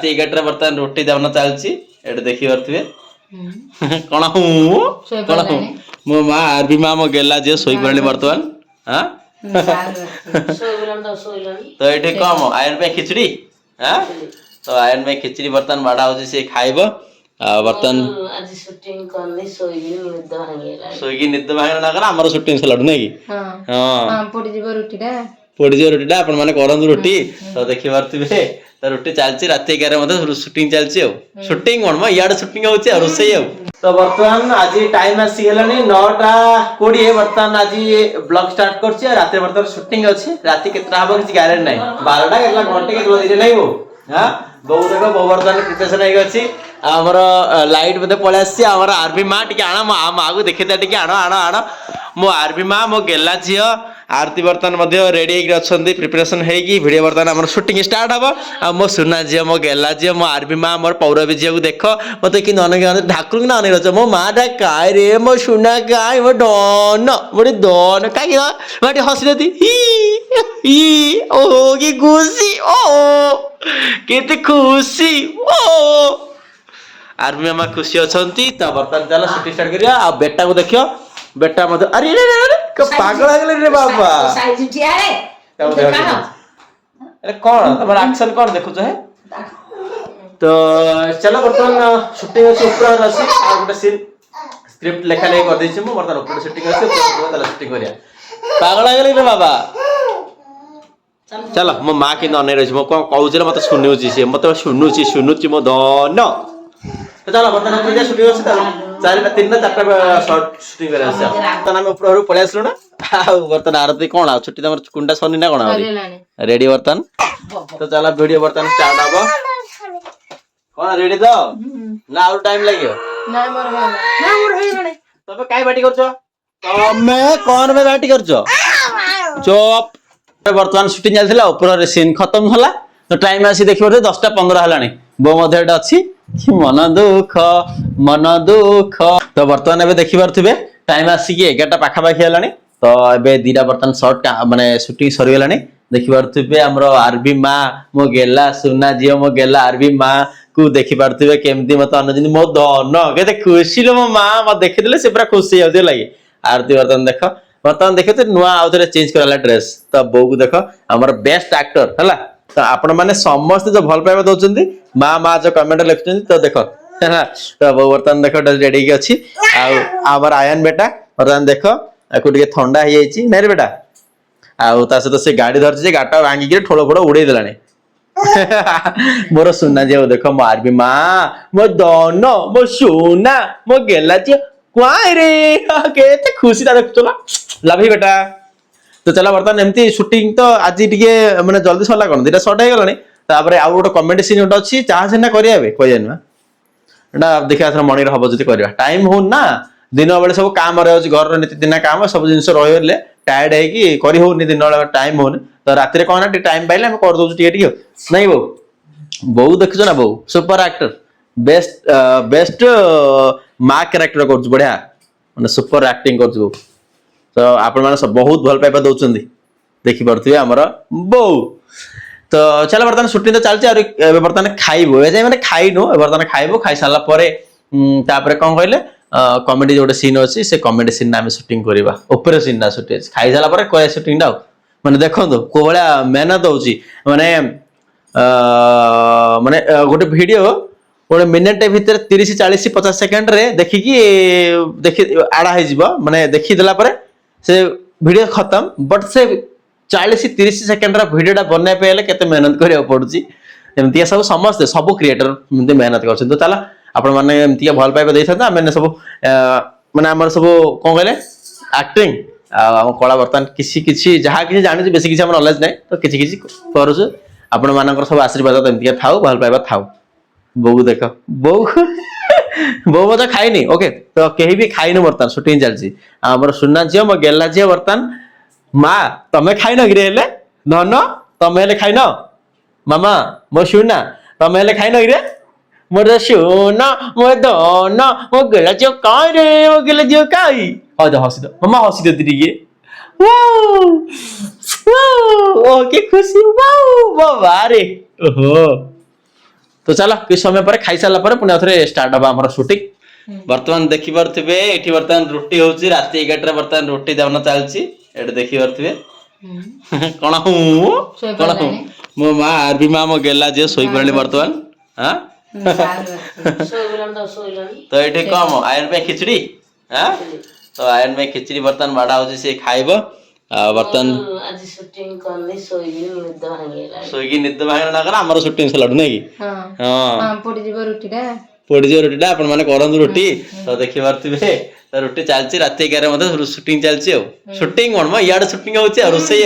राति 11 बर्तमान रोटी दावना चलची एटे देखि परथिबे कोन मो मां आरबी मां मो गेला जे सोई परले बर्तमान हां तो एटे कम आयन पे खिचड़ी हां तो आयन में खिचड़ी बर्तन बाड़ा होची से खाइबो बर्तन आज शूटिंग करनी सोईगी निद भांगना ना कर हमर शूटिंग सलाड नै की हां पड़ी जीव रोटीटा आपण माने करन रोटी तो देखि परथिबे तो रोटी चलची राति 11 मते शूटिंग चलची शूटिंग कोन म याड शूटिंग होची रोसई तो बर्तमान आज टाइम आसी गेलानी 9:20 बर्तमान आज ब्लॉग स्टार्ट करछि राति बर्तमान शूटिंग अछि राति केतना हबो किछ गारंटी नै 12टा केतला घंटे केतला दिने नै हो हां बहु देखो बहु बर्तमान प्रिपरेशन हे अछि हमर लाइट मते पळे आसी हमर आरबी मां टिके आना मां को देखिता टिके आना मो आरबी मां मो गेला जियो आरती बर्तन मध्य रेडी होगी प्रिपरेशन होगी वीडियो बर्तन आम शूटिंग स्टार्ट हम आ मो सुना झी मो गेला झी मो आरबी माँ मोर पौरवी झील को देख मत कि अनेक ठाकुर की अनेक रच मो माँ टा काय रे मो सुना काय मो डन मोटे दन कहीं हसी ओहो कि खुशी ओ केते खुशी ओ आरबी माँ खुशी अच्छा तो बर्तमान चलो शूटिंग स्टार्ट करिया आ बेटा को देखियो बेटा मत अरे पागल आ गले रे बाबा साइज उठिया रे अरे कौन तुम्हारा एक्शन कौन देखु है तो चलो बर्तमान शूटिंग अछि ऊपर अछि आ गोटे सीन स्क्रिप्ट लेखा ले कर दैछि मो बर्तमान ऊपर शूटिंग अछि ऊपर तला शूटिंग करिया पागल आ गले रे बाबा चलो मो मां के नने रहि मो कहू जे मते सुनुची से मते सुनुची मो दन तो चलो बर्तमान हम शूटिंग अछि चार तीन चारटा शॉर्ट शूटिंग करे आसे बर्तमान हम ऊपर पळे आसलु ना आ बर्तमान आरती कोन आ छुट्टी तमर कुंडा सनी ना कोन रेडी बर्तमान तो चला वीडियो बर्तमान स्टार्ट हबो कोन रेडी तो ना और टाइम लागियो ना मोर होई तबे काई बाटी करछो तमे कोन में बाटी करछो चुप बर्तमान शूटिंग चलथिला ऊपर रे सीन खत्म होला तो टाइम आसी देखि परते 10:15 हलानी बो मधे एटा अछि मन दुख तो बर्तमान एबे देखि परथिबे टाइम आसी कि 11टा पाखा पाखी हलानी तो एबे दीटा बर्तन शॉर्ट माने शूटिंग सरी गेलानी देखि परथिबे हमरो आरबी मां मो गेला सुना जियो मो गेला आरबी मां को देखि परथिबे केमदी मत अनजिन मो दन केते खुशी लो मो मां म देखिदिले से पूरा खुशी होते लागि आरती बर्तन देखो तो नुआ आउथरे चेंज कराला ड्रेस तो बो को देखो हमर बेस्ट एक्टर हला तो आपण माने समस्त जो भल पाइबा दोचंदी मां जो कमेंट लिखचंदी तो देखो है तो बो बर्तन देखो रेडी की अछि आ हमर आयन बेटा बर्तन देखो आको टिके ठंडा हो जाइछि नै रे बेटा आउ ता से तो से गाड़ी धरछि जे गाटा भांगी के ठोलो फोड़ो उड़े देलाने मोर सुना जे देखो मार भी मां मो दोनो मो सुना मो गेला जे क्वाय रे केते खुशी ता देखतो ना लाभी बेटा तो चला बर्तमान एमती शूटिंग तो आज टिके माने जल्दी सरला कोन दिटा शॉर्ट हे गलानी तापरे आ गोटे कमेडी सीन उठ अछि चाह सेना करिया बे कोइ जानवा एटा देखा थरा मणि रहबो जति करबा टाइम हो ना दिन बेले सब काम रे अछि घर नीति दिन काम सब जिंस रहले टायर्ड है कि करि होनी दिन बेले टाइम होनी तो रात रे कोना टाइम पाइले हम कर दोछु टिके नहीं बो बो देखछो ना बो सुपर एक्टर बेस्ट मां कैरेक्टर करछ बढ़िया माने सुपर एक्टिंग करछ बो तो आपण माने सब बहुत भल पाइबा दोचंदी देखि परथिबे हमर बो तो चलो बर्तमान शूटिंग तो चलछि और एबे बर्तमान खाइबो ए माने खाइनो बर्तमान खाइबो खाइ साला परे तापरे कोन कहले कॉमेडी जोटे सीन अछि से कॉमेडी सीन ना हम शूटिंग करबा ऊपर सीन ना शूटिंग खाइ साला परे कोया शूटिंग डाउ माने देखंतो को बळा मेहनत होछि माने माने गोटे वीडियो गोटे मिनिट भीतर 30 40 50 सेकंड रे देखि आड़ा हे जिवो माने देखि देला परे से वीडियो खत्म बट से 40-30 सेकंड रा वीडियोटा बनने पे केते मेहनत करिया पड़ुची एमतिया सब समस्त सब क्रिएटर मेहनत करछन तो चला आपण माने एमतिया भल पाइबा दैथता माने सब माने हमर सब कोन कहले एक्टिंग हम कला बर्तन किसी जहा किसी जानि बेसी किसी हमर नॉलेज नै तो किसी करूछु आपण मानकर सब आशीर्वाद तो एमतिया थाउ भल पाइबा थाउ बो देखो बो मजा खाइनी ओके तो केही भी खाइनो बर्तन शूटिंग चलछि हमर सुन्ना जियो म गेला जियो बर्तन मां तमे खाइनो गिरे हेले नन तमे हेले खाइनो मामा मो सुना तमे हेले खाइनो गिरे मोर सुना मो दन मो गेला जियो काय रे मो गेला जियो काय हो जा हसी दो मामा हसी दे दिए वाओ वाओ ओ के खुशी वाओ बाबा रे ओहो तो चलो किछ समय पर खाई सारा पर पुणी आउथरे स्टार्ट हबा हमर शूटिंग वर्तमान देखि परथिबे एठी वर्तमान रोटी होउची राती 11 टा वर्तमान रोटी दावना चलची एठी देखि परथिबे कोन हूं मो मां आरबी मां मो गेला जे सोई परली वर्तमान हां तो एठी कम आयन पे खिचड़ी हां तो आयन में खिचड़ी बर्तन बाड़ा होची से खाइबो बर्तन आज शूटिंग करनी सोईगी निद भांगना ना करा हमर शूटिंग से लडू नै की हां पड़ी जीव रोटीटा आपण माने करन रोटी तो देखि परथिबे तो रोटी चलची राती 11 मते शूटिंग चलची शूटिंग कोन म याड शूटिंग होची रोसई